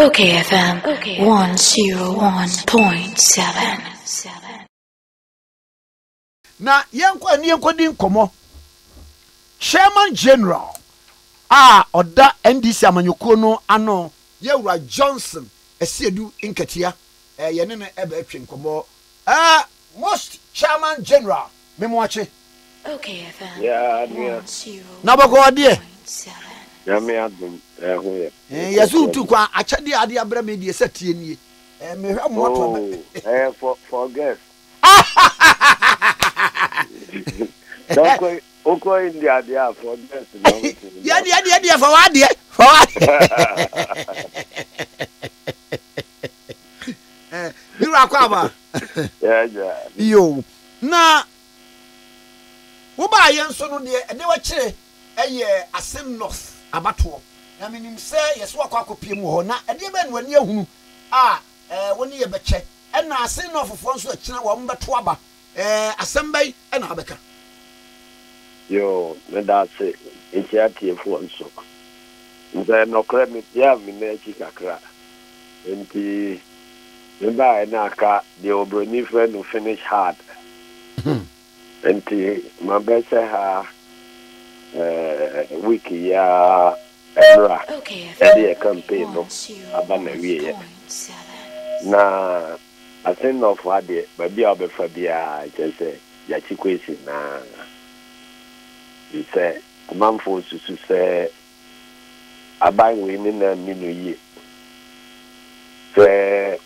okayfm 101.7. Na yenko din komo Chairman General oda NDC amanyoko no ano Yewura Johnson Asiedu Nketia yene ne ebe atwe komo most Chairman General memwache okayfm na bako de ya me adum ho yesu tu kwa achade ade abra me de setie nie me hwa moto for guest don't go in the idea for guest ya for what you akwa yeah yo na wo ba yenso no de ede wa kire eye Assin North abato na minim se yeso akwa mu ho na ede be no ani ahunu woni ye beche na Assin North fofo nso akina wo mbeto aba asembai na abeka yo me da se echiatie fo nso nze no kra mi ya mi na echi kakra enti mba na aka the obroni friend no finish hard enti mabese ha wiki ya era the campaign no abana wiye na Assin of Ade baby obefa bia jese Gyakye Quayson na ise amamfo susu se aban we ni na minu yi se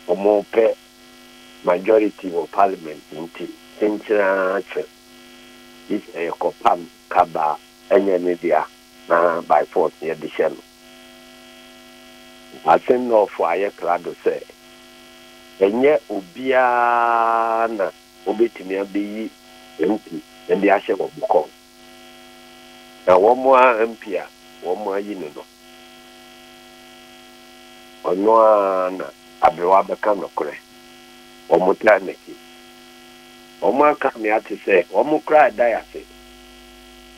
omope majority of parliament nti tinchira che is a kopam kaba enye ne dia na by force ye de shell Assin of aye krado se enye obia na obetimi abeyi MP ndi ahye wo bukọ na wo mo MP a wo mo ayi no ono na abewa beka no kore wo mo traneki wo mo aka me ate se wo mo kra da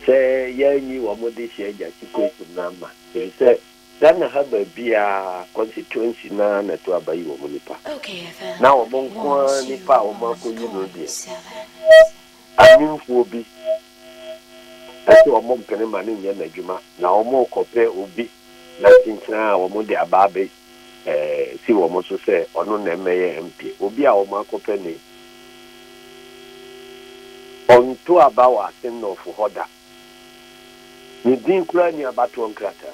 se yanyi wo mo de hye Gyakye Quayson na ma se dana haba bia constituency na to abayi wo mo nipa na wo mo nko nipa wo mo ko yi no die aminfo bi ati wo mo mpene ma ne nya na dwuma na wo mo kope obi na tinchina wo mo de ababe si wo mo so se ono na emeye MP obi a wo mo akope ni onto abawa Assin of hoda ni din kura ni abato nkrata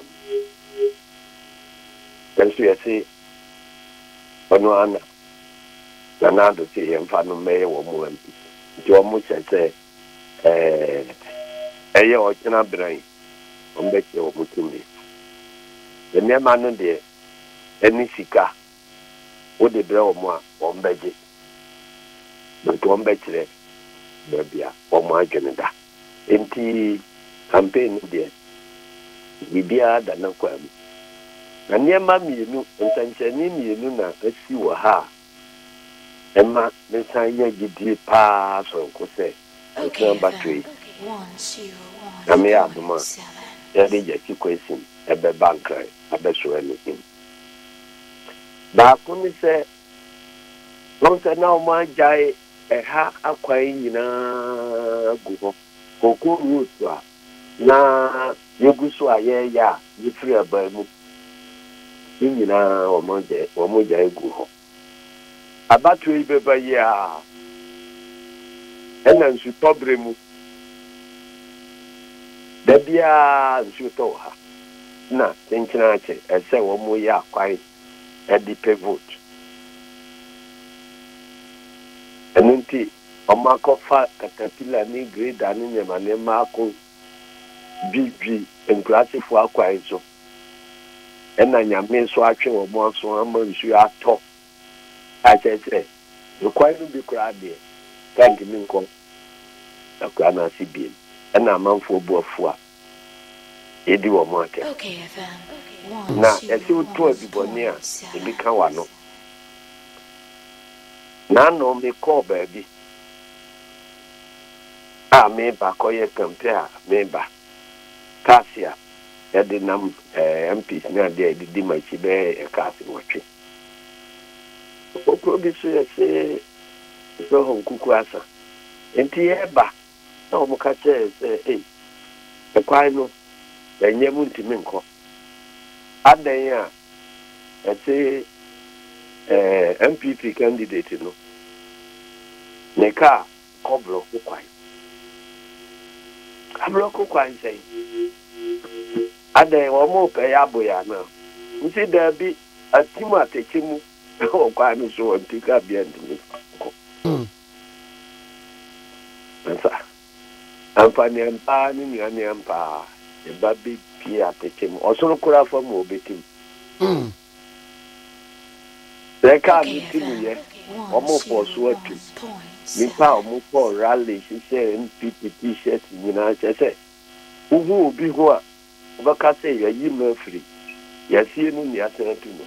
kanso yesi ono ana na do se yemfa no meye wo mo MP jo mo chese eye o kina bran o mbeke o mutumi ene ma no de eni sika o de bra o mo a o mbeje to mbekire bia o mo adwene da enti campaign de bibia da na kwa mu na niema mienu ntanchani mienu na asi wo ha Emma, Miss Anya Gidi Pa, so Cose, number 3. Namia Duma, Gyakye Quayson, a banker, a besso anything. Bakuni say, don't know my jay, a ha acquain go. Coco Rutua, na Yuguswa, ya, you free a babu. In or Moja go. About we beba ya ena nsu tobremu da bia nsu to ha na tinchina che ese wo mu ya kwai edi pe vote enunti omako fa katapila ni grade ani nyema ne mako bibi enklasifu akwai so ena nyame so atwe wo mo so ama nsu ato I say, you quite be crowded. Thank you, Minko. The Grana Sibian, and a month for Boafua. You do a market. Now, as you told people near, it become one. None of me call baby. Maybe Koya compare, maybe Cassia, yɛde nam MPs na de didi machi be kaase wɔtwe okro bi so yɛse so hon kuku asa enti yɛba na ɔmo ka kyerɛ sɛ ɛkwan no ɛnyɛ mu ntimi nkɔ adan a ɛte MPP candidate no ne ka kɔblɔ kokwan sɛ adan ɔmo pɛ yɛ aboya na nti da bi atimu atekyemu ɔkwan no so ɔnti ka bia ntimi nkɔ nsa amfani ampa ni nuane ampa eba bi pie atekyemu ɔsoro kora fa mu obetim Reka mitimu ye, omo for so atu. Nipa omo for rally, she say MPP t-shirt nyina say. Uhu obi ho a, obaka say yi ma free. Yasie no ni asenatu no.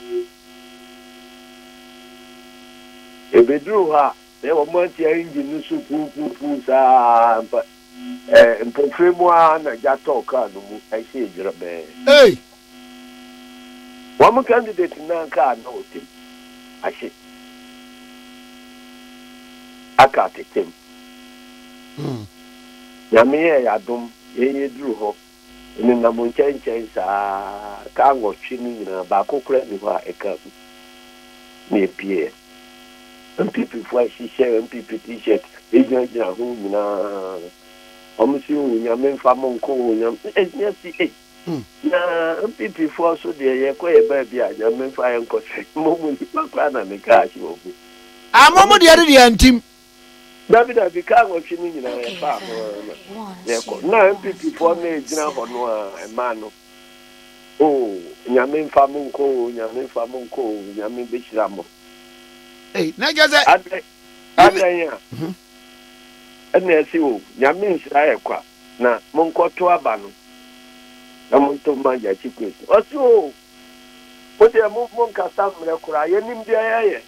Ebedru ha, se omo anti engine so pu sa mpofremu a na jato ka no mu ai say jirabe. Hey. One candidate na ka na otim. Ashe aka tetem nyame ya dum ye duru ho ni na mo nchen sa ka ngotwe ni nyina ba kokora ni ho a eka na epie MPP fo ahihye MPP t-shirt ejina ho nyina omusi ho nyame mfa mo nko nyame nyasi na MPP fo so de ye ko ye ba bia nyame mfa ye nko se mo mu ni kwa na me ka chi obu amomo de antim David ka ngotwe ni nyina ye fa ye ko na MPP fo na ejina ho no a ma no nyame mfa mo nko nyame be hira mo na jaze adanya na esi nyame hira ye kwa na mo nkoto aba no na monto ma Gyakye Quayson osi o de mo nkasa mre kura ye nim dia ye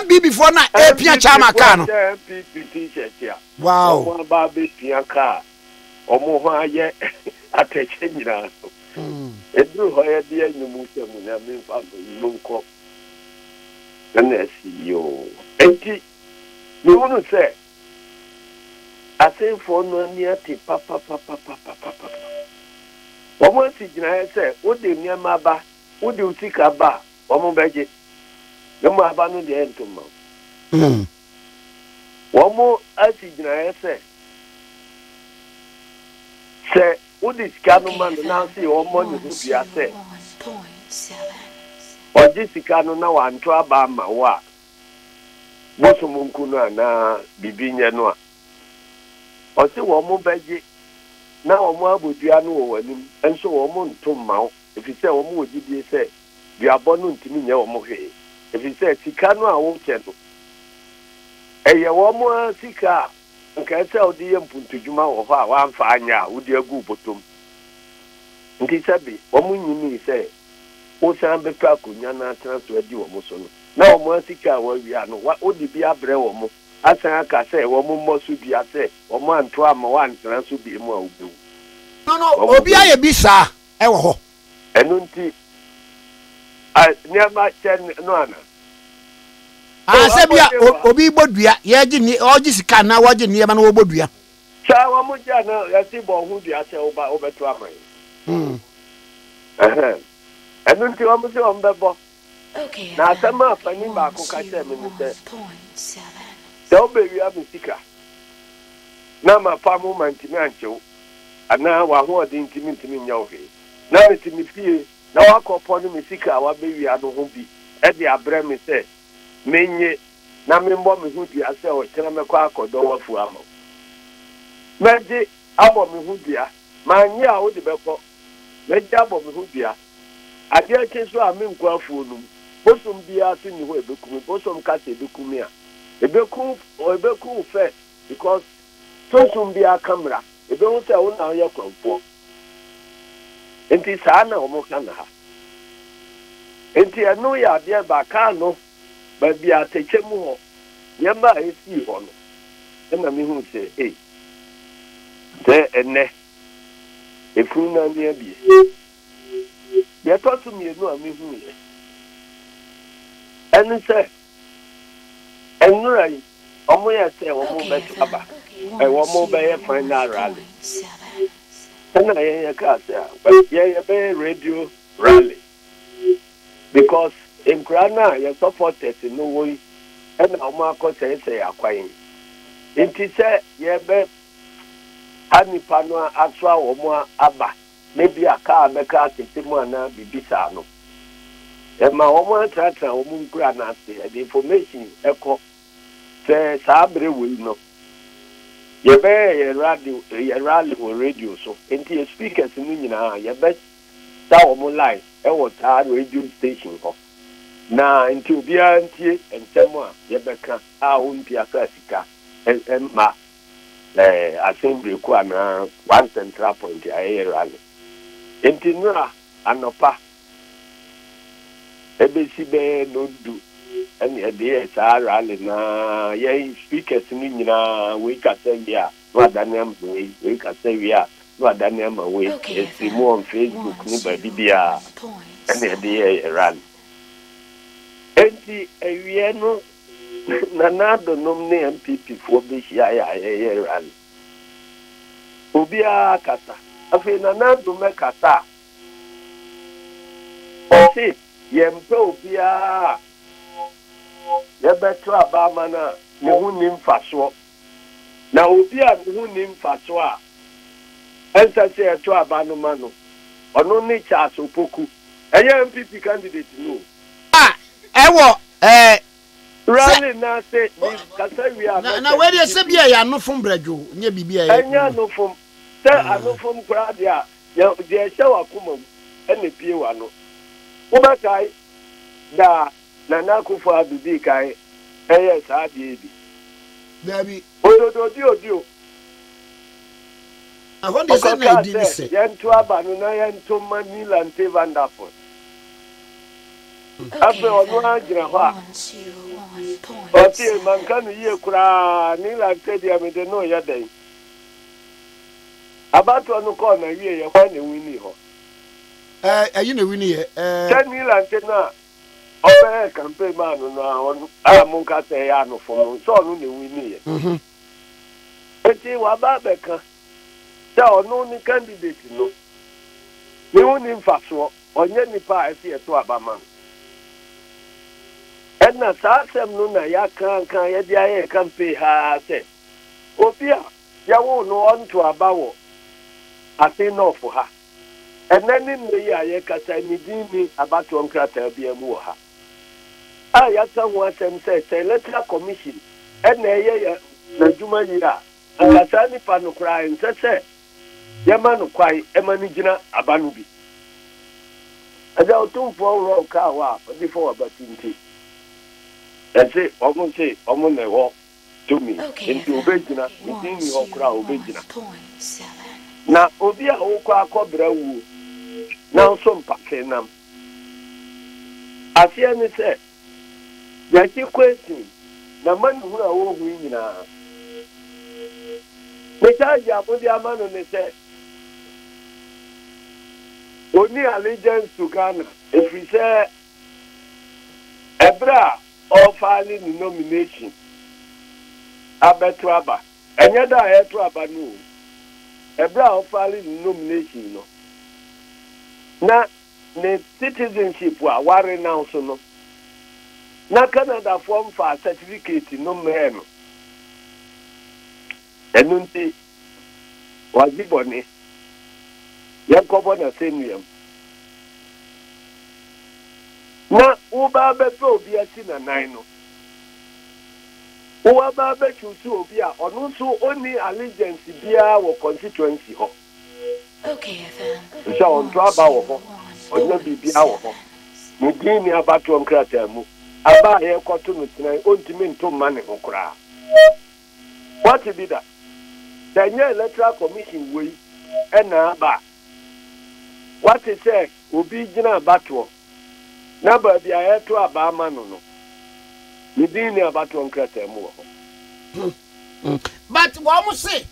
MB before na pia chama ka no MPP t-shirt ya wow o ba be pia ka omo ho aye ateche nyina so edru ho ye de anyumu temu na me fa mo nko na esi yo enti ni wonu se Assin for no near ti papa. Woman si jina say, wo de niam ba, wo de utika ba, woman beje. No ma ba no de entum. Woman asi jina say, wo de sika no man na say woman ni bia say. O de sika no na wan to aba ma wa. Boso munku no na bibinya no a. Osi wo mo beje na wo mo abodua no wo wanim enso wo mo ntom mawo efise wo mo ogidie se duabo no ntimi nye wo mo hwe efise sika no a wo che no eye wo mo sika nka ese odi ye mpuntudwuma wo ho a wa amfa anya odi agu botom nti sabi wo mo nyimi se wo san betu akonya na transfer di wo mo so no na wo mo sika wa wia no wa odi bi abre wo mo Assin aka say wo mo mosu bi ase wo mo anto ama wa antran so bi mu a obu no obi aye bi sa e wo ho enu nti niama chen no ana se bia obi bodua ye gi ni ogi sika na wo gi ni ma na wo bodua sa wo mo ja na ya si bo hu dua se oba obeto aman enu nti wo mo se o mbebo Okay. na asema fani ba ko ka se me ni se so baby abisika na ma famu mantimi anchew ana wa ho odi ntimi nya ohe na metimi fie na wa kopo no misika wa bewi ado ho bi e de abre me se menye na membo me hu dia se o kira me kwa akodo wafu ama meje abo me hu dia ma nya a wo de beko meje abo me hu dia ade ake so a me nkwa afu no bosom bia se ni ho ebekum bosom ka se ebekum a ebekum first because bosom bia camera ebe hu se wo na ye kronfo enti saa na omo ka na ha enti eno ya de ba ka no ba bia techemu ho ye ma esi ho no na me hu se se ene efunu na ne abi ye to to me no amehu ye enu se enura yi omo ye se omo beto aba omo be ye final rally na ye ka se ye be radio rally because in Krana ye supported no way and omo akose say akwan inti se ye be ani pano atwa omo aba maybe aka meka tetimu ana bibisa no e ma omo tratra omo nkura na ase the information eko se sabre we no ye be ye radio so inti speakers ni nyina ye be ta omo line e wo ta radio station ho na inti obi antie entemu a ye be ka a onti aka sika ma assembly ko ana one central point aye rally enti nura anopa ebesi be no du eni ede sa rally na ye speakers ni nyina we ka say ya no adaniam we ka say ya no adaniam we esimu on Facebook ni ba bibia eni ede rally enti ewie no na nado nom ne MPP fo be hia ya rally obia kata afi na nado me kata osi yempe obia yebeto abama na ne hu nim faso na obia ne hu nim faso a ensa se eto abano ma no ono ni cha sopoku eye MPP candidate no ewo rally na say kasa wi a na we dey se bia ya no fom bradwo nya bibia ya enya no fom se anofom kura dia ye de hyewa kuma ene pie wa no wo ba kai da na Akufo Addo bi kai eye sa die bi dabi odio ahon de se na idi ni se yentu abanu na yentu manila nte wonderful abe onu agira ho a oti mankanu ye kura ni la nte dia me de no ya den abato no ko na wie ye kwa na wini ho ayi na wini ye tani la nte na obe campaign man no onu amunka te ya no fo so onu na wini ye eti wa ba be kan ta onu ni candidate no ni woni mfaso onye nipa esi eto abama enna saasem no na ya kan ya dia ye campaign ha se obia ya wo no onto abawo Assin no for ha enani ne ya ye kasa ni dini abato nkrata bia mu ha ya ta ho asem se electoral commission enna ye na juma yira akasa ni pa no kra nsese ye ma no kwai e ma ni gina abanu bi aja otumfo ro ka wa odi fo abatinti ese omo ne ho to me into obegina ni ho kra obegina na obi a wokọ akọbra wu na nso mpake nam asia ni se Gyakye Quayson na man hu a wo hu nyina meta ya bodi amano ne se oni allegiance to Ghana if we say ebra of filing nomination abetraba enya da etraba no ebra of filing nomination no na ne citizenship wa ware now so no na Canada form for certificate no me no enunti wajibone yakobo na senuam na uba beto obi ati na nine no uwa ba be chusu obi a onu so oni allegiance bia wo constituency ho okayfm so on to aba wo ho onya bibia wo ho mudini abato nkrata mu aba ye koto no tinan ontimi ntom mane ho kra what be that the electoral commission we ena aba what is say obi gina abato na ba bia ye to aba ama no mudini abato nkrata mu ho but what mu say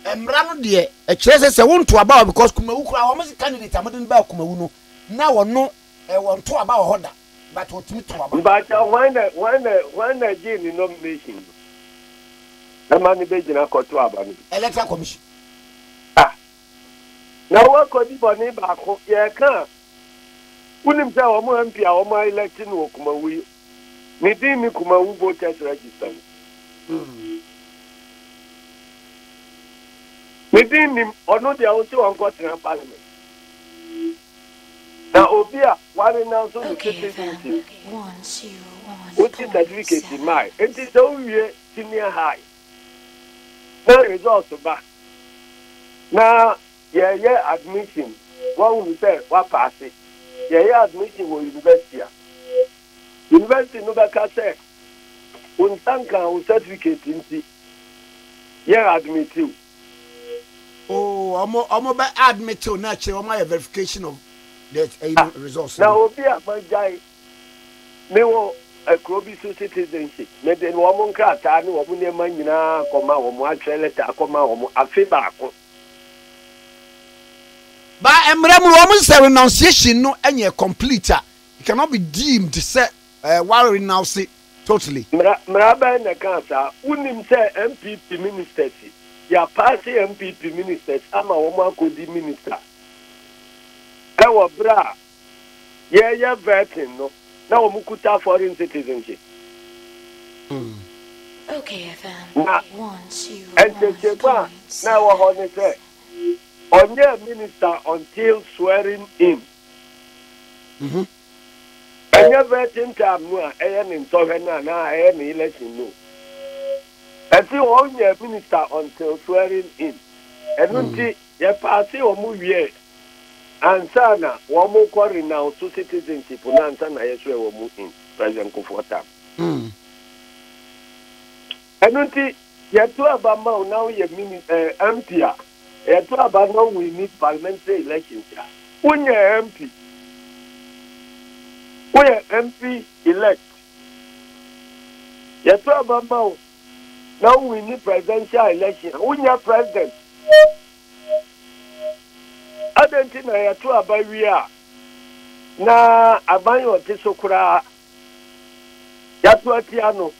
Emra no de e kire se won to aba because kumawu kura wo mse candidate amodin ba kumawu no na wo no e won to aba wo hoda but wo timi to aba but when the gene nomination the man be gina ko to aba no electoral commission na wo ko di boni ba ko ye kan unim say wo mo MP a wo mo elect no kumawu ni din ni kumawu voters register within him or not the also on continental parliament. Now Obia, one in now so the citizenship. What is certificate in my? It is only senior high. Now results back. Now yeah admission. One will say what pass it. Yeah admission will university. University no back say. Untanka certificate in the yeah admit you. Oh, I'm about admit to natural my verification of that results. Now, Obia, my guy, me wo a Krobi citizenship. Me den wo mo nkrata ni wo mo nema nyina koma wo mo atwe letter koma wo mo afi ba ko. Ba emre mu wo mo say renunciation no enye complete. It cannot be deemed to say while renouncing totally. Mra ba na kansa unim say MPP ministers. Ya party MPP ministers ama wo akodi minister e wo bra ye vetting no na wo kuta foreign citizenship okayfm and the na wo ho say onye minister until swearing in enye vetting time no e ni ntohwe na e ni election no. And see one year minister until swearing in. And you pass it year. And sana one more quarry now to citizenship and sana yes we move in President Akufo Addo. And you to about now you MP. You to about now we need parliamentary elections. When you MP, when you MP elect, you to about now. Now we need presidential election. We need president. I don't think I have to about we are. Na abanyo tisokura. Yatu atiano.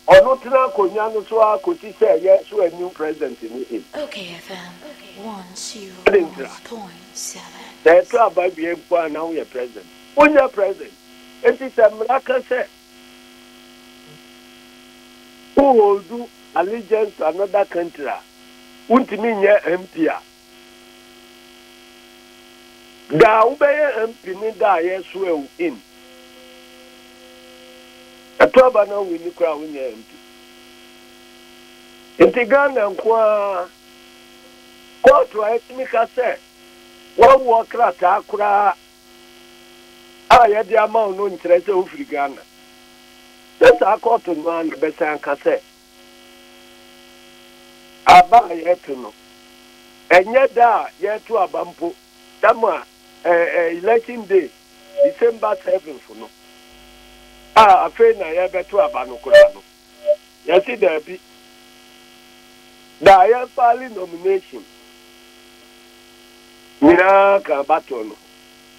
Ono tina konyano so akoti say yes so a new president in him. okayfm 101.7. That to about we am now we are president. When you are president, it is a miracle say. Who will do allegiance to another country? Won't mean your MP. Da ubeye MP ni da yesu in. Atoba na we ni kwa we MP. Intigana kwa court right mi ka say one work rata akura ya di amount no interest o free Ghana. That's a court man better and can say. Aba yetuno. And yet da yetu abampo. Tama election day December 7th no. Afe na ye betu abano kurano. You see there be. Da ye pali nomination. Mina ka bato no.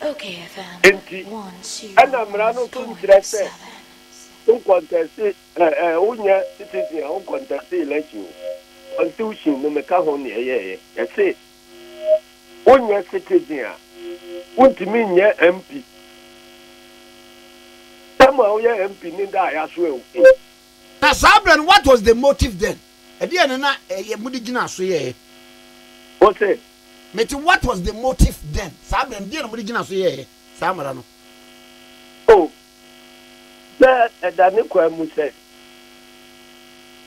okayfm Enti. Ana mrano to interest. Un contest unya citizen un contest election constitution no meka ho ne ye say unya citizen untimi nye MP tama uya MP ni da ya so e na sabren what was the motive then e dey na ye mudi gina so ye o say meti what was the motive then sabren dey na mudi gina so ye samara no oh that Dani Kwamu said,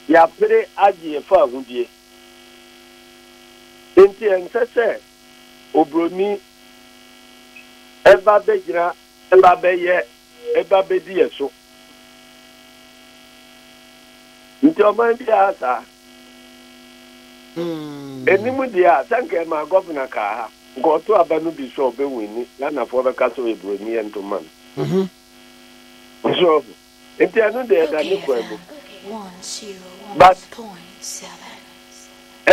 ya pere aji fa hudie. Enti ensese obroni eba bejira eba beye eba bedi yeso. Nti o man bi asa. Enimu dia sanke ma governor ka ha. Go to abanu bi so be wini na na fo be ka so obroni ento man. So, if they are not there, they are not going to. But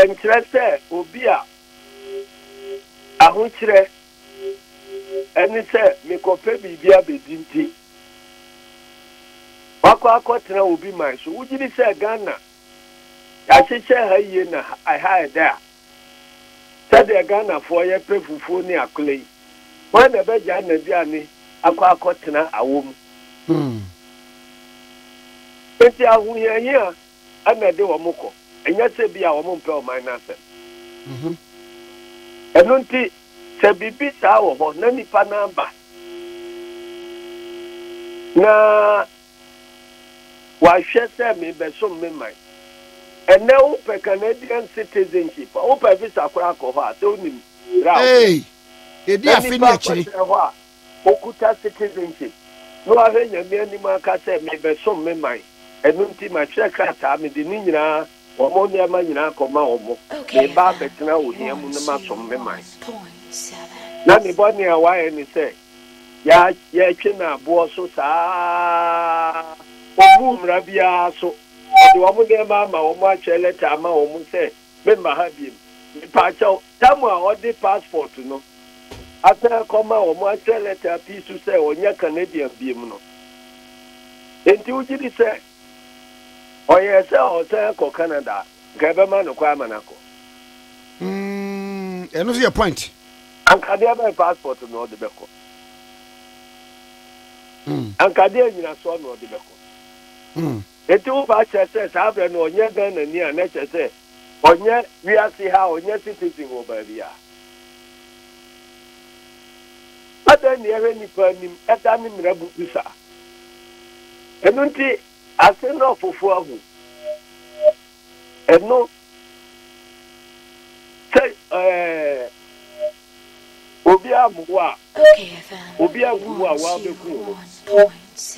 enkyerɛ sɛ obi a ahokyerɛ ɛne sɛ mekɔpɛ biribi abɛdi nti wakɔ akɔtena obi man so wogyiri sɛ Ghana yɛahyehyɛ ha yie na ha ɛdɛ a sɛdeɛ Ghanafoɔ yɛpɛ fufuo ne akola yi wɔn na ɛbɛgya n'aduane akɔtena awɔ mu nti ahohiahia ɛna ɛde wɔn kɔ ɛnyɛ sɛ bi a wɔn mpɛ ɔman n'asɛm ɛno nti sɛ biribi saa wɔ hɔ na nipa n'aba na wahwɛ sɛ mebɛsom me man ɛnɛ wopɛ Canadian citizenship wopɛ visa koraa akɔ hɔ a sɛ wonim ɛdi afe ne akyiri hɔ a okuta citizenship na wahwɛ nyame anim aka sɛ mebɛsom me man ɛno nti mahwɛ krataa mede ne nyinaa wɔn nneɛma nyinaa kɔma wɔn meba abɛtena wɔ nneɛma mu na masom me man na ne bɔne a wayɛ ne sɛ yɛatwe no aboɔ so saa ɔmu mmara biara so ɔde wɔn nneɛma ama wɔn atwɛ lɛta ama wɔn sɛ memma ha biem nipa akyɛw tam a ɔde passport no atɛ kɔma wɔn atwɛ lɛta pii so sɛ ɔnyɛ Canadian biem no enti wogye di sɛ ɔyɛ sɛ ɔsɛ kɔ Canada nka ɛbɛma no kɔ ama no akɔ ɛno so yɛ point ankadeɛ bɛyɛ passport na ɔde bɛkɔ ankadeɛ nyinasoɔ na ɔde bɛkɔ eti wo ba kyerɛ sɛ saa berɛ no ɔnyɛ Ghana ni a na kyerɛ sɛ ɔnyɛ wiase ha ɔnyɛ citizen wɔ baabi a ada ne ɛhwɛ nipa anim ɛda ne mmara bubu saa ɛno nti ase na ɔfofo ahu ɛno sɛ obi amuwo a wabɛku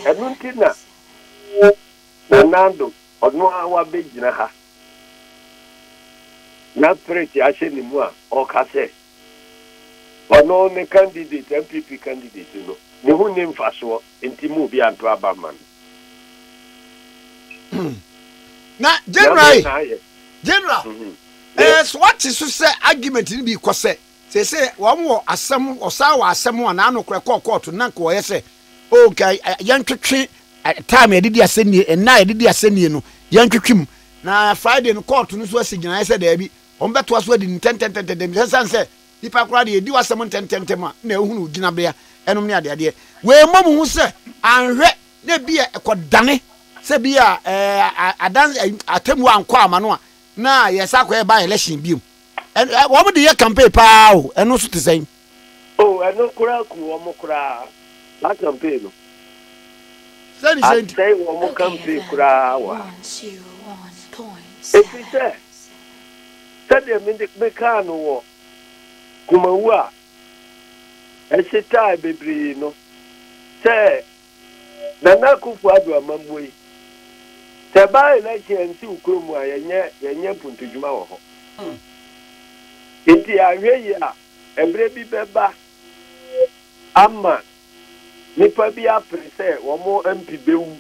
ɛno nti na Nando ɔno a wabɛgyina ha na spirit ahyɛ ne mu a ɔka sɛ ɔno ne candidate MPP candidate no ne ho ne mfasoɔ nti mu obi anto aba ma no na general so what is so say argument ni bi kɔ sɛ sɛ wɔn wɔ asɛm ɔsan wɔ asɛm a na anokɔ kɔɔkɔɔto na nkɔ yɛ sɛ okay yɛntwetwe time edidi asɛnnie ɛna edidi asɛnnie no yɛntwetwem na Friday no court no so asigyina sɛ da bi on beto aso adi ntɛntɛntɛntɛm sɛ nipa kora de edi wasɛm ntɛntɛntɛm a na ehunu gyina bea ɛnom ne ade we mom hu sɛ anhwɛ na bi ɛkɔdane sɛ bi adan atemu ankɔ ama no a na yɛsa kɔ ba election biom wɔn de yɛ campaign paa o ɛno so te sɛn ɛno kora ku wɔn kora la campaign no sɛni sɛnti sɛ wɔn campaign kora wa efi sɛdeɛ meka no wɔ kumawu a ɛhyɛ bebree no sɛ Nana Akufo Addo amammuo yi sɛ baa election nsi ukuro mu a yɛnyɛ puntudwuma wɔ hɔ nti ahwɛ yi a ɛberɛ bi bɛba ama nipa bi apere sɛ wɔn MP bɛwu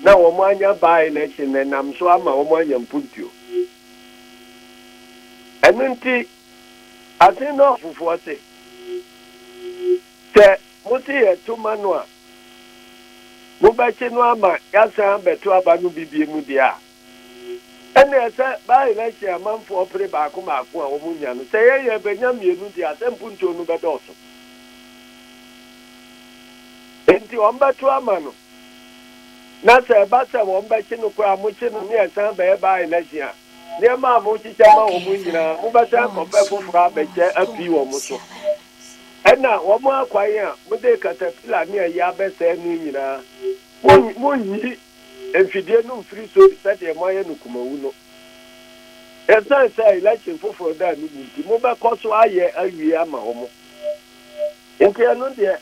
na wɔn anya baa election na nam so ama wɔn anya mpuntuo ɛno nti ate na ɔfofoɔ sɛ mote yɛ toma no a mobɛkye no ama yɛasan bɛto aba no bibie mu deɛ a ɛne ɛsɛ baa election amanfoɔ pere baako a wɔn nya no sɛ yɛyɛ bɛnya mmienu deɛ asɛ mpuntuo no bɛdɔɔso nti wɔn bɛto ama no na sɛ ɛba sɛ wɔn bɛkye no koraa mokye no ne ɛsan bɛyɛ baa election a nneɛma a mokyikya ma wɔn nyinaa mobɛsan kɔpɛ foforɔ abɛkyɛ apii wɔn so ɛna wɔn akwan a mode katapila ne ɛyɛ abɛsɛɛ no nyinaa monyi mfidie no mfiri so sɛdeɛ moayɛ no kumawu no ɛsan sɛ election foforɔ da no mu nti mobɛkɔ so ayɛ awie ama wɔn nti ɛno deɛ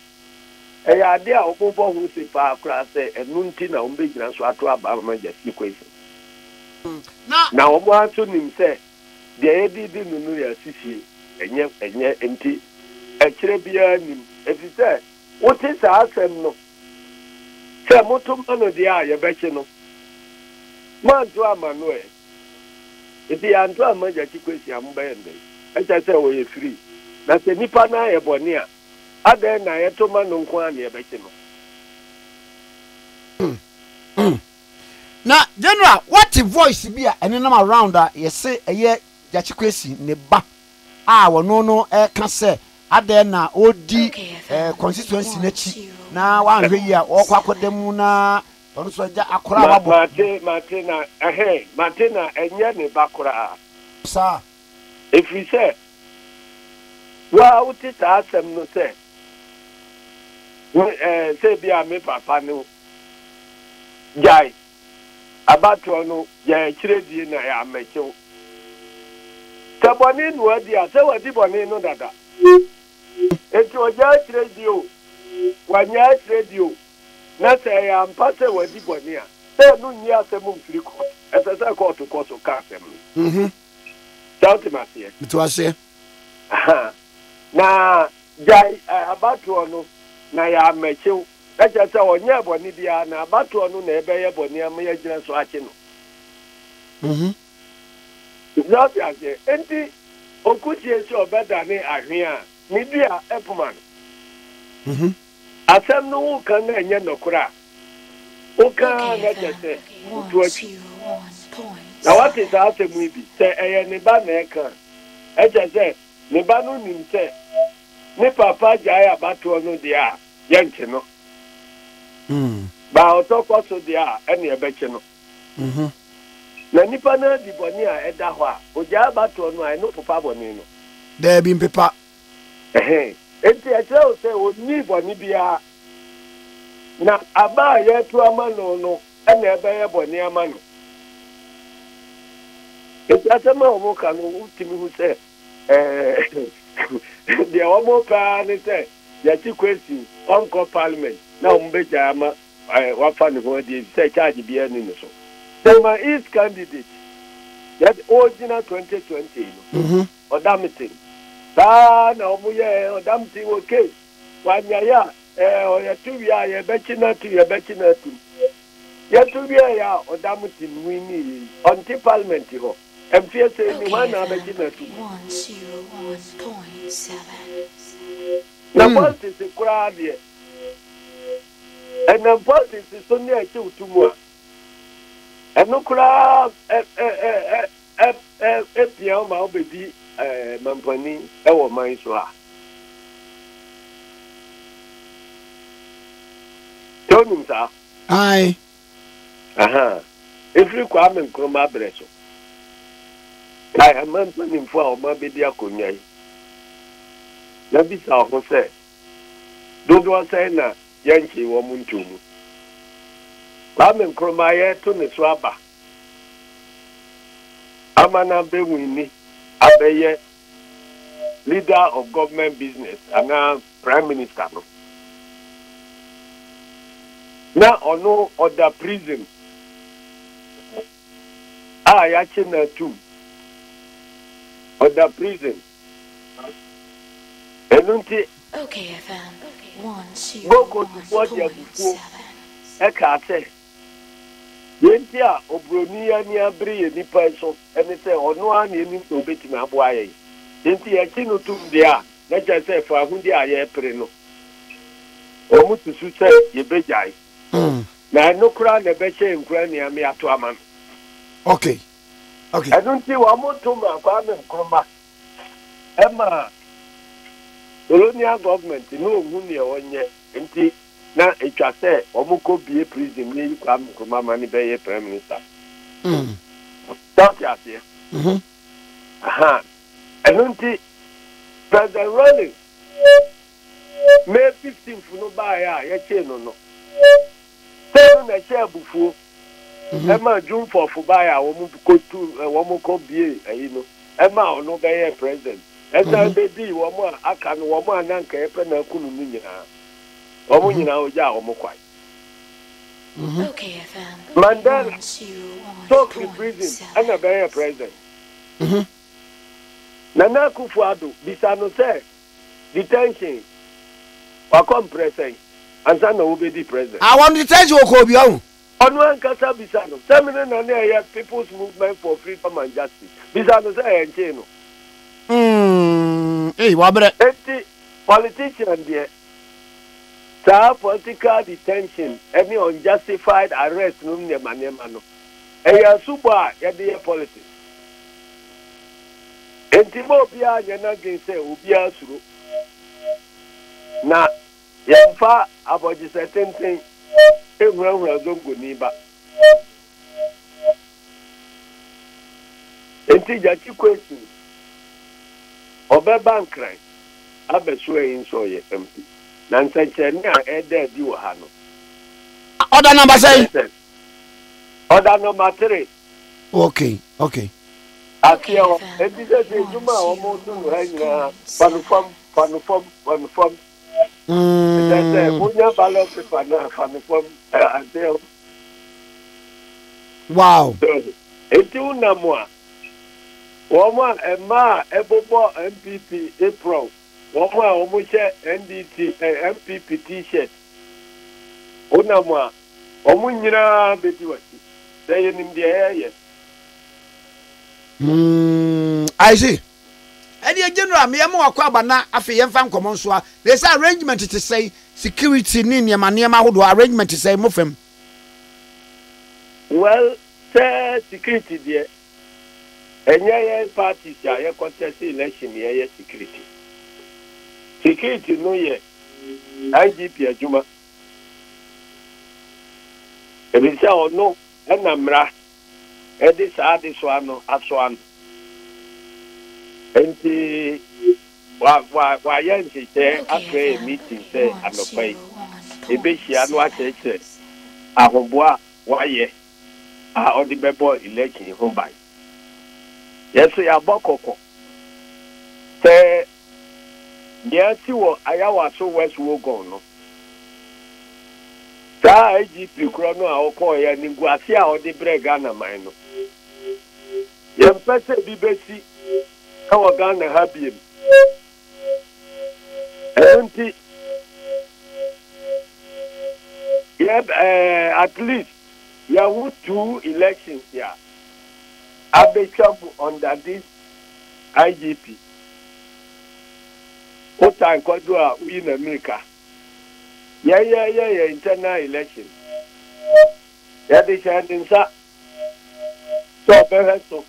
ɛyɛ ade a wɔbɔ ho se paa koraa sɛ ɛno nti na wɔn bɛgyina so ato aba ama Gyakye Quayson na wɔn ato nim sɛ deɛ yɛdidi no yɛ asisi ɛnyɛ nti ɛkyerɛ biara nim efi sɛ wote saa asɛm no sɛ moto ma no deɛ a yɛbɛkye no manto ama no If you are to a major Gyakye am bend, as I say, we are free. That's the Nipa na e bonia. Ade na ye to man nkwa na e beti no. Na general, what the voice be a ene nam around that you say eye Gyakye Quayson ne ba wono no ka say ade na odi constituency na chi na wan hwe yi a okwakodam na ono so ja akora wabo mate na enye ne bakora sa if we say wa uti ta asem no say say bia me papa no jai abato no ya kiredi na ya mecho taboni no adi ase wadi boni no dada eti oja kiredi o wanya kiredi o na say ya mpase wadi boni a say no nyi asem mfiri ko ese say court ko so ka asem Dauti masie mitwase na jai abato no na ya mecho eja say onye boni bia na abato no na ebe ye boni am ye gina so achi no Dauti asie enti okuchi esi obeda ne ahwe a ni bia epuman asem no wo kan na enye nokora wo kan na jese utuachi na what is asem we bi say eye ne ba na eka eja say ne ba no nim say ne papa jaya abato no dia ye nche no ba otokoso dia ene ebeche no na nipa na di boni a eda ho a oja abato no ai no papa boni no there be pepa enti eche o say oni boni bia na aba ye tu amano no ene ebe ye boni amano enti asema o mo kan ultimi hu say the omo pa ni say Gyakye Quayson onko parliament na umbeja ama wafa ni ho di say charge bia ni so so my east candidate that original 2020 no odamitin ta na omuye odamitin okay wanya ya ya tuwia ya bechina tu ya tuwia ya odamitin wini onti parliament ho MPS ni wana bechina tu 101.7 na politics kura de na politics so ni ache utumu a eno kura pia ma obedi mampani ewo man so a tonim sa ai every kwame nkroma breso ai mampani mfo a o ma bedi akonya yi na bisa ho se dodo say na yanchi wo muntumu kwame nkroma ye to ne so aba amana be wini abeye leader of government business and prime minister no na ono other prison ya chena tu other prison enunti okayfm 101.7 ekate yenti a obroni ya ni abri ye nipa so ene se ono a na eni to beti na abo aye yenti ya chinu tum dia na je se fa hundi aye pre no o mutu su se ye bejai na no kura na be che nkura ni ame ato ama okay enunti wa moto ma kwa me nkroma ema colonial government no hu ne onye enti na etwa se omuko bie prison ni kwa nkroma ma ni be ye prime minister stop ya se enunti president Rolling May 15th no ba ya ye che no se na che abufuo ema June 4th ba ya wo mu ko bie ayi no ema ono be ye president esa be di wo mu aka no wo mu ananka e pe na kunu ni nyina wo mu nyina o ja wo mu kwai okayfm Mandela talk to prison ana be ye president na Akufo Addo bisa no say detention wa compressing ansa na wo be di president I want to tell you ko bi o Onwan kasa bisano. Semina na na People's Movement for Freedom and Justice. Bisano say enche no. Wabre. Enti politician there. Sa political detention, any unjustified arrest no ne manema no. Eya suba ya dey politics. Enti mo bia nyana gen say obi asuro. Na yemfa aboji setenten ehura zongo ni ba. Enti Gyakye Quayson Obeba nkran abeso yin so ye MP. Na nsancheni a ede di wo ha no. Order number say. Order number 3. Okay. Akio, edise se juma omo tun ha nyina panufam. Munya ballot paper na panufam anteo. Wow. Eti unamwa. Woma ema ebobo MPP April. Woma omuche NDT MPP T-shirt. Unamwa omunyira beti wati. Say nimde I see. Any general me am akwa na afi yemfa nkomo nso a. There's arrangement to say security ni niema hodo arrangement to say mofem. Well, say security there. Enye parties ya contest election ye security. Security no ye IGP adwuma. Ebisa ono enamra edi saa de so ano aso ano. Enti wa yense te afre meeting say anopai. Ebehia no acheche ahoboa wa ye a odi bebo election ho bai. Yes, ya bokoko. Say yes, wo ayawa so west wo go no. Sa IGP kro no a okọ ya ni guase a odi brega na man no. Ye mpese bibesi ka wo Ghana ha biem. Enti at least ya who 2 elections here. Abechabu under this IGP. What time could do in America? Yeah, internal election. Yeah, they said in sa. So, Bereso.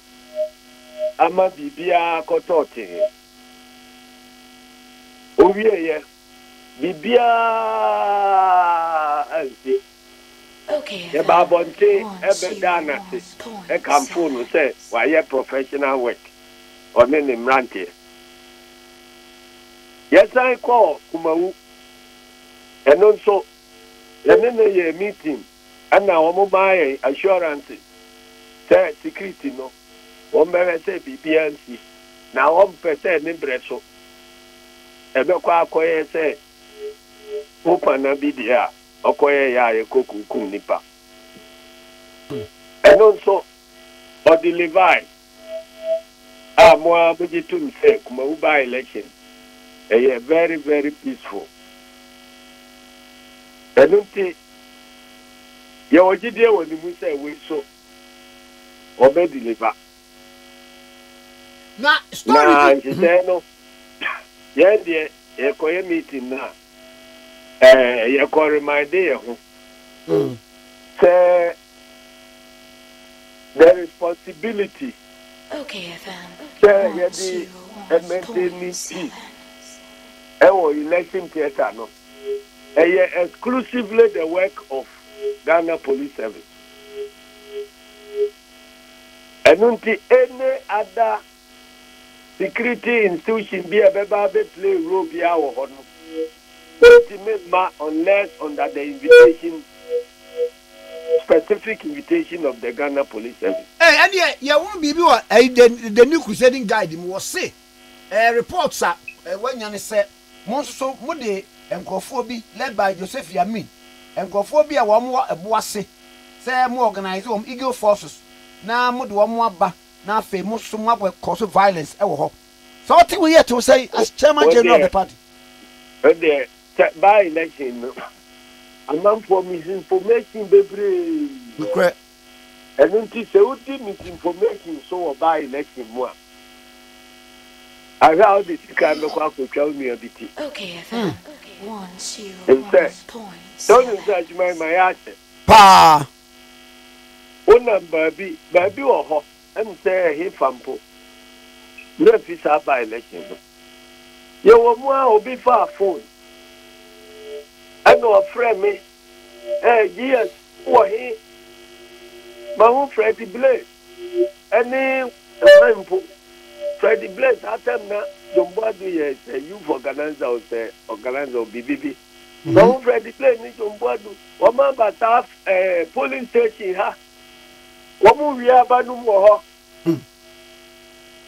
Ama Bibia Kotote. Oh, yeah. Bibia. Okay. The Babonte Ebedana a campaign say why professional work or many mrante. Yes, I call Kumau and also the meeting and now mobile assurance say security no 1 say BBNC now 1% in Bresso. Ebekwa koye say open na bidia. Okoye ya ekoku kum nipa. And also for the Levi moi bujitum say kuma uba election very very peaceful. Enunti ya ojide woni mu say we so obe deliver. Na story no. Yeah the ekoye meeting na you can remind you say the responsibility say maintaining peace election theater no exclusively the work of Ghana Police Service and any other security institution be a play role be our honor. Unless under the invitation, specific invitation of the Ghana Police Service. And yeah, won't be the new crusading guide was say reports are when you say most so mode and Kofobi led by Joseph Yamin and Kophobia one more a boise say more organized Eagle forces now mood one more ba now famous so much cause of violence. So what we here to say as chairman general of the party? By election, a man for misinformation, baby. Correct. And then she said, "What misinformation so about election more?" I heard this kind of quack to tell me a bit. Okay, FM. 101.7. Don't judge my answer. Pa. One baby or hot, and say he fampo. Let us have by election. You will more be far phone. I know a friend me. Yes, what he. My own Freddie Blaze. Any Freddie Blaze, I tell you, your body is a youth organizer or organizer of BBB. My own Freddie Blaze needs your body. One man but have a polling station, huh? One more we have no more.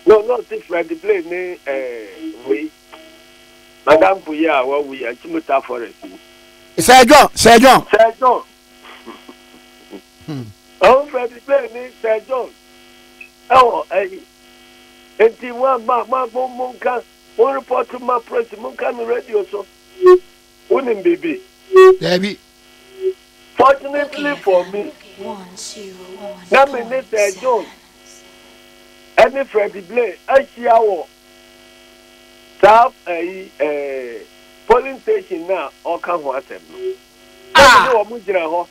No, not this Freddie Blaze, we. Madame Puya, what we are Chimota Forest. Say John. Oh, Freddie Blaze, Sir John. Oh, and one monka, one report to my press, Monkan radio, so wouldn't be. Debbie. Fortunately for me, now me Sir John. Any Freddie Blaze, I see our staff a polling station now, or come what them. Ah, no, Mujina,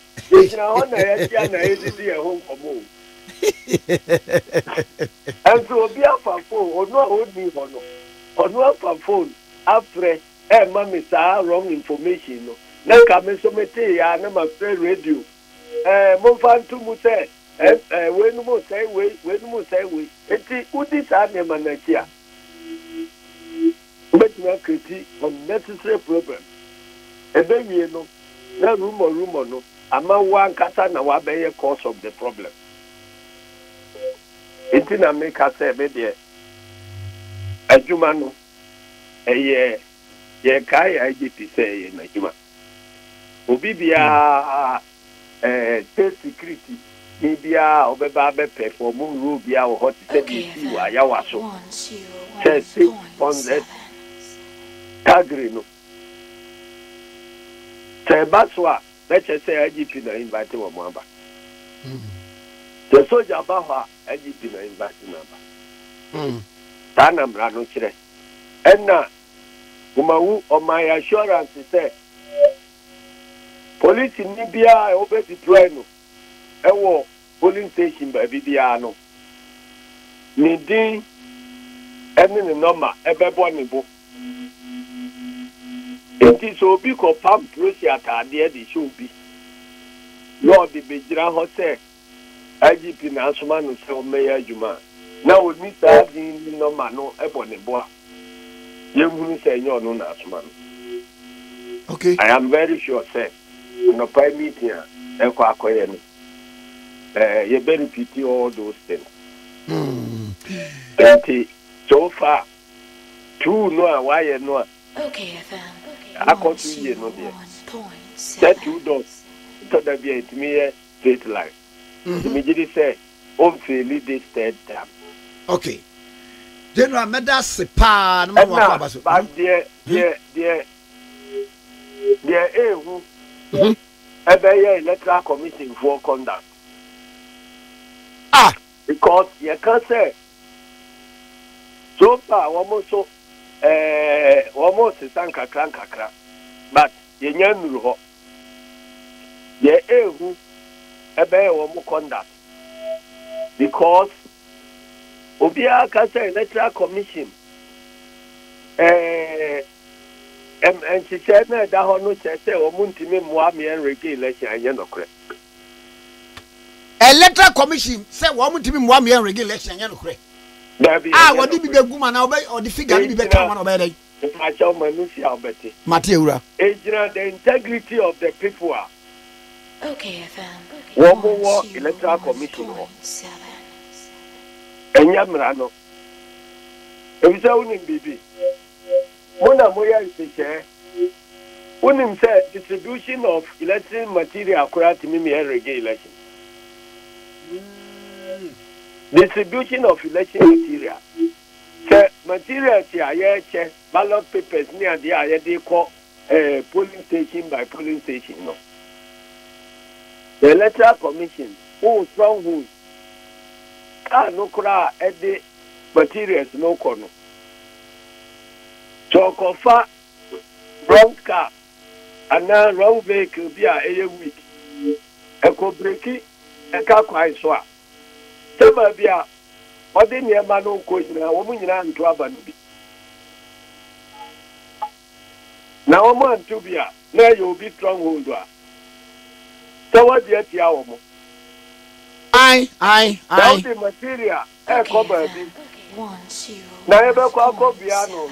and so be a phone or no hold me or no phone after mammy saw wrong information. No come so mete ya na my friend radio. Monfan to Muse, when more say we. It's Udis Anemanakia. But no critique unnecessary problem. And then you know, no rumor no. Among one kasa na wabe cause of the problem. It's in America say media. Ajumano. Ye kai IGP say na juma. Obibia state security bibia obeba be perform rule bia o hot say bi wa ya waso. Say 600 tagri no. Say baswa. Let's just say IGP na invite wa mwamba. The soldier baha IGP na invite number. Tana mrano chire. Enna umawu on my assurance say police ni bia obe deploy no. Ewo polling station ba bibia no. Ni din eni ni number ebebo ni bo. It is so big of pump process at the end should be. Lord the Bejira Hotel IGP Nasman so Mayor Juma. Now we need to have the number no eboneboa. You say you're no Nasman. Okay. I am very sure, sir. No prime meeting, you better pity all those things. So far, two no why no. Okay, FM. I continue no there. Set 2 doors. So that be it me straight line. Immediately say, hopefully this third time. Okay. General Medas pa no ma kwa baso. But there who electoral commission for conduct. Ah, because you can't say so far almost kakra but you nyamuru ho ye ehu ebe wo conduct because obia ka say electoral commission and she said na da ho no say wo ntimi moa me enrege election anye nokre electoral commission say wo ntimi moa me enrege election anye nokre what did be the woman or the figure be better one over there? Mateura. The integrity of the people are. Okay, FM. One more electoral commission. And Yamrano. If it's only baby. Mona Moya is the chair. Unim said distribution of electric material according to me election. Distribution of election material. Materials here, ballot papers near the they call polling station by polling station. No. the electoral commission who stronghold car no kura ede materials no kono so kofa wrong car and now wrong vehicle be a week eko breki eka kwai so a sema bia odi ne ma no ko nyina wo mu nyina nto aba no bi na wo mu anto bia na you be stronghold a so what dey tia wo mu I now the material cover bi na ebe kwa ko bia no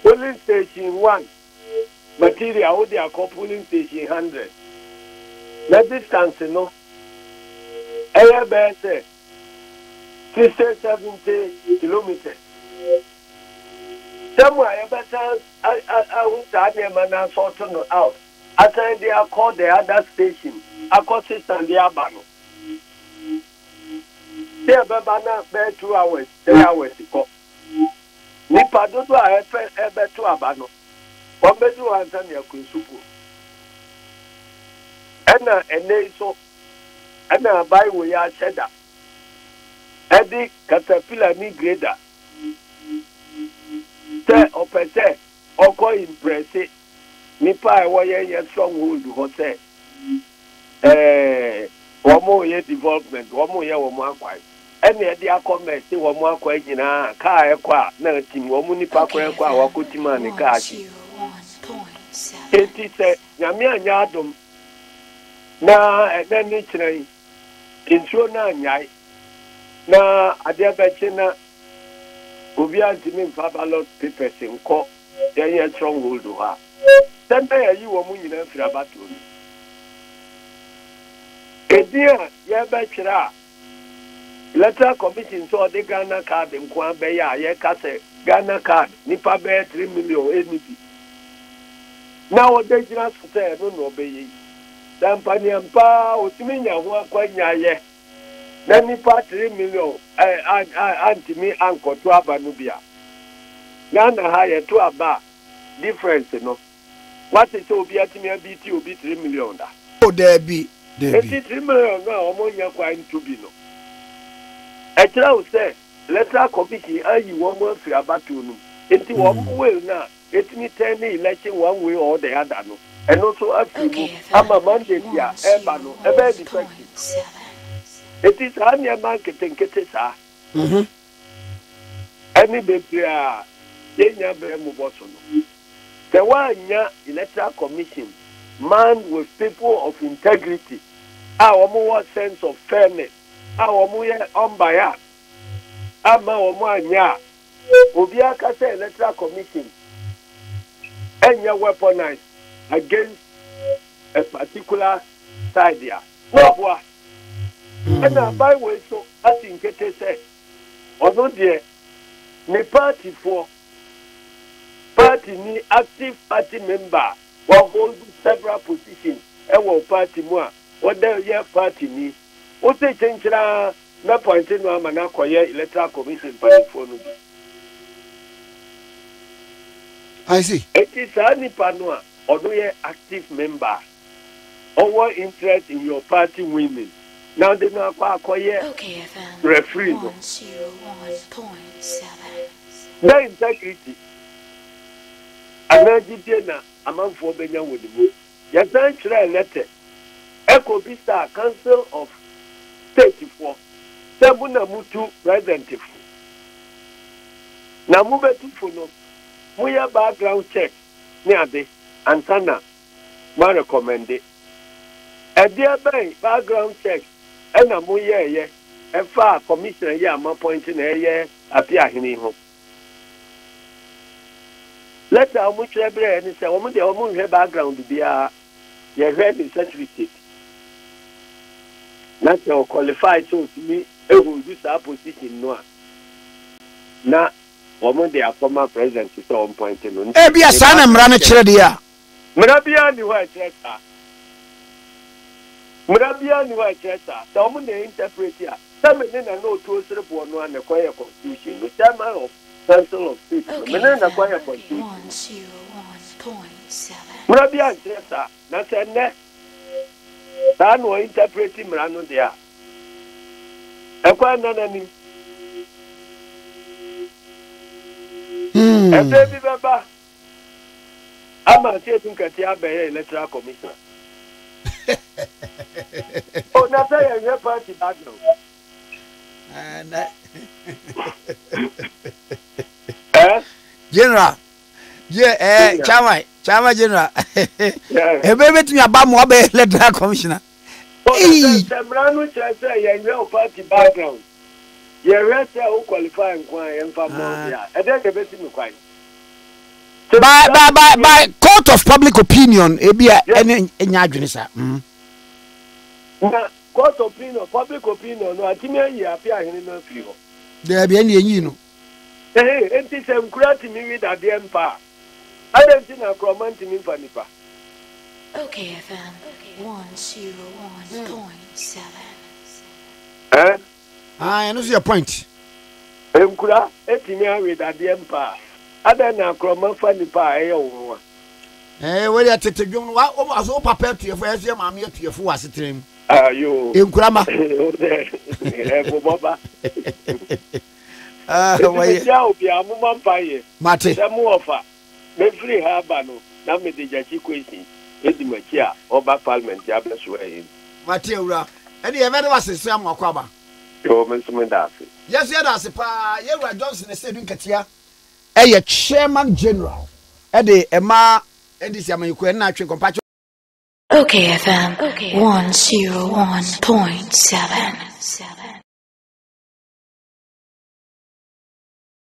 polling station 1 material with their polling station 100 na distance no eye be say 60-70 kilometers somewhere ebe say I that man na sort no out after they are called the other station accost and the abano they be na be 2 hours 3 hours ko ni padodo a efe ebe to abano Ombedu answer your kunsupu. Ena eneiso. Ena buy we ya cheddar. Edi caterpillar ni grader. Te opete oko impresse. Nipa ewo ye stronghold ho se. Womo ye development, womo ye womo akwai. Ene edi akome se womo akwai nyina ka ekwa na tim womo nipa kwa ekwa wakotima ne ka achi. Eti se nyame anya adom na enani kyerɛ nsuo na anyai na ade abeche na obi antimi mfa ballot papers nkɔ yɛyɛ stronghold ha sɛnɛ yɛyi wɔ mu nyina firi abato no edi a yɛbɛkyerɛ a electoral commission so ɔde Ghana card nko abɛyɛ a yɛka sɛ Ghana card nipa bɛyɛ 3 million NP na ode jina sɛ no no bɛyɛ dampani mpa otimi nya ho akwanya yɛ na nipa 3 million antimi ankoto aba no bia na ha yɛ to aba difference no what is obi atimi abiti obi 3 million da o there be 3 million na omo nya kwa ntu bi no ɛkyerɛ wo sɛ electoral commission ayi wɔn mo afiri abato no enti wɔn will na etimi turn election one way or the other no and also after ama mandate ya eba no ebe defective it is any man ketenkete sa any bebre a yenya bre mu boso no the one electoral commission man with people of integrity our sense of fairness our unbiased ama omo anya obi aka say electoral commission and you're weaponized against a particular side here. No, boy. And I buy way so Assin Nketia said, although dear, the party for party ni active party member will hold several positions and will party more. What the year party ni? What they change na point in one man acquire electoral commission party for no. I see. It is any panua or do you active member or interest in your party women. Now they know acquire referee. 101.7. The integrity. Anajidena among 4 billion with the book. Yes, I try letter. Echo Vista Council of 34. Sabuna Mutu representative. Namubeti Funo. We have background check near the Antana. Ma recommend it. A dear bay background check. And a more year, a far commissioner, ma pointing a year appear in home. Let our much every and say, woman, the woman her background to be a red in certificate. Not your qualified so to me, it will do our position no. Now, woman, they are former president to some point in. Ebi asana mrana kyerɛ dia. Mrabia ni wa kyerɛ. Mrabia ni wa kyerɛ. So woman dey interpret here. Some men na no to serebo no an acquire constitution. The chairman of Council of State. Men na acquire constitution. 101.7. Mrabia kyerɛ. Na sɛ ne That no interpreting Mirano there. A quite none. A baby baba. I'm Asiedu Nketia by electoral commissioner. Oh, that's a your party background. General. Yeah, Chama General. A baby to your bum be electoral commissioner. Oh, Semrano say your party background. Your rest who qualify and for more. And then the best in quite. By court of public opinion, any adjunisa. Court opinion, public opinion, no, I think you appear in no fear. There be any, you know. Hey, and this is granting me with the empire. I don't think I'm commenting in Panipa. OKFM 101.7. I know your point. Enkura, etinya with the empire. Other than comment Panipa, where you take you, what was all prepared to your first year, mammy, to your full stream. You Enkurama. Mate. Samuofa. Me free habano. Na me de Gyakye Quayson. Edi machia oba parliament ya blesswe. Mate ura. Edi e very was Sam Akwaba. Yo me sumendase. Yes, yeah, that's pa. Yewra Johnson Asiedu Nketia. Eye chairman general. Edi ema edi siamayiko na atwe compact. OKFM 101.7.